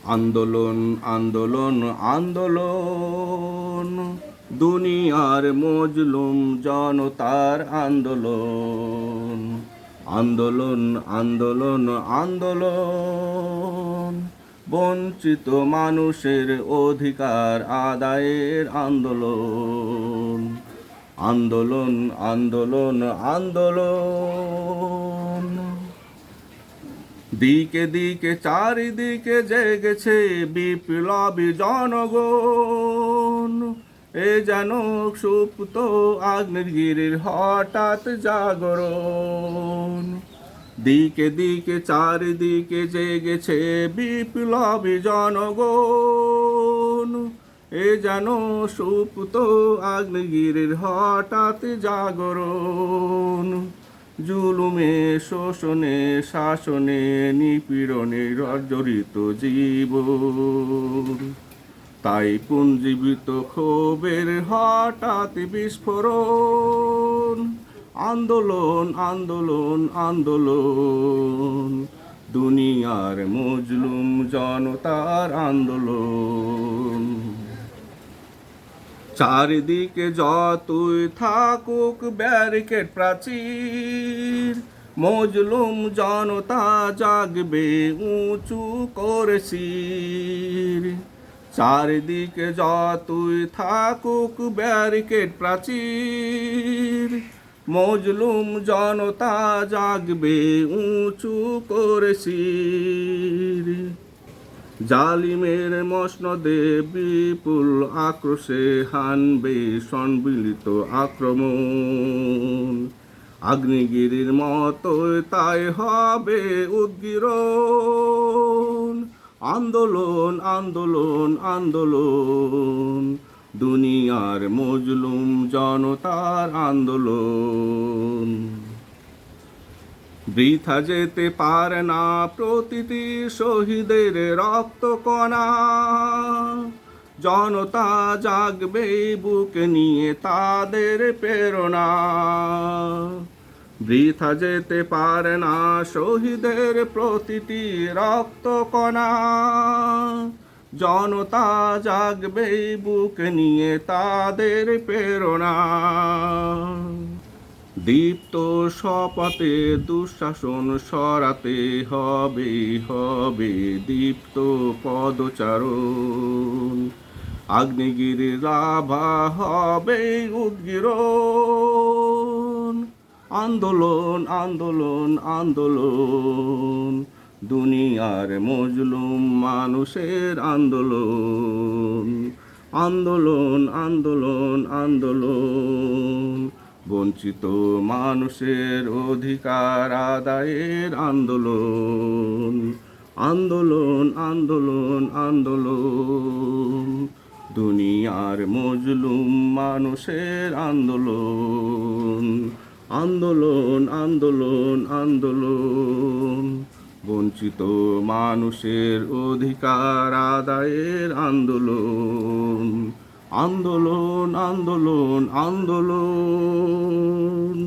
আন্দোলন আন্দোলন আন্দোলন, দুনিয়ার মজলুম জনতার আন্দোলন। আন্দোলন আন্দোলন আন্দোলন, বঞ্চিত মানুষের অধিকার আদায়ের আন্দোলন। আন্দোলন আন্দোলন আন্দোলন, দিকে দিকে চারিদিকে জেগেছে বিপ্লবী জনগণ। এ যেন সুপ্ত আগ্নেয়গিরির হঠাৎ জাগরণ। দিকে দিকে চারিদিকে জেগেছে বিপ্লবী জনগণ। এ যেন সুপ্ত আগ্নেয়গিরির হঠাৎ জাগরণ। জুলুমে শোষণে শাসনে নিপীড়নে জর্জরিত জীবন, তাই পুঞ্জীবিত ক্ষোভের হঠাৎ বিস্ফোরণ। আন্দোলন আন্দোলন আন্দোলন, দুনিয়ার মজলুম জনতার আন্দোলন। চারিদিকে যতই থাকুক ব্যারিকেড প্রাচীর, মজলুম জনতা জাগবে উঁচু করে শির। চারিদিকে যতই থাকুক ব্যারিকেড প্রাচীর, মজলুম জনতা জাগবে উঁচু করে শির। জালিমের মসনদে বিপুল আক্রোশে হানবে সম্মিলিত আক্রমণ। আগ্নেয়গিরির মতোই তাই হবে উদ্গীরণ। আন্দোলন আন্দোলন আন্দোলন, দুনিয়ার মজলুম জনতার আন্দোলন। বৃথা যেতে পারে না প্রতিটি শহীদের রক্তকণা। জনতা জাগবে বুকে নিয়ে তাদের প্রেরণা। বৃথা যেতে পারে না শহীদের প্রতিটি রক্তকণা। জনতা জাগবে বুকে নিয়ে তাদের প্রেরণা। দীপ্ত শপথে দুঃশাসন সরাতে হবে হবে দীপ্ত পদচারণ। আগ্নেয়গিরির লাভা হবে উদ্গীরণ। আন্দোলন আন্দোলন আন্দোলন, দুনিয়ার মজলুম মানুষের আন্দোলন। আন্দোলন আন্দোলন আন্দোলন, বঞ্চিত মানুষের অধিকার আদায়ের আন্দোলন। আন্দোলন আন্দোলন আন্দোলন, দুনিয়ার মজলুম মানুষের আন্দোলন। আন্দোলন আন্দোলন আন্দোলন, বঞ্চিত মানুষের অধিকার আদায়ের আন্দোলন। আন্দোলন আন্দোলন আন্দোলন।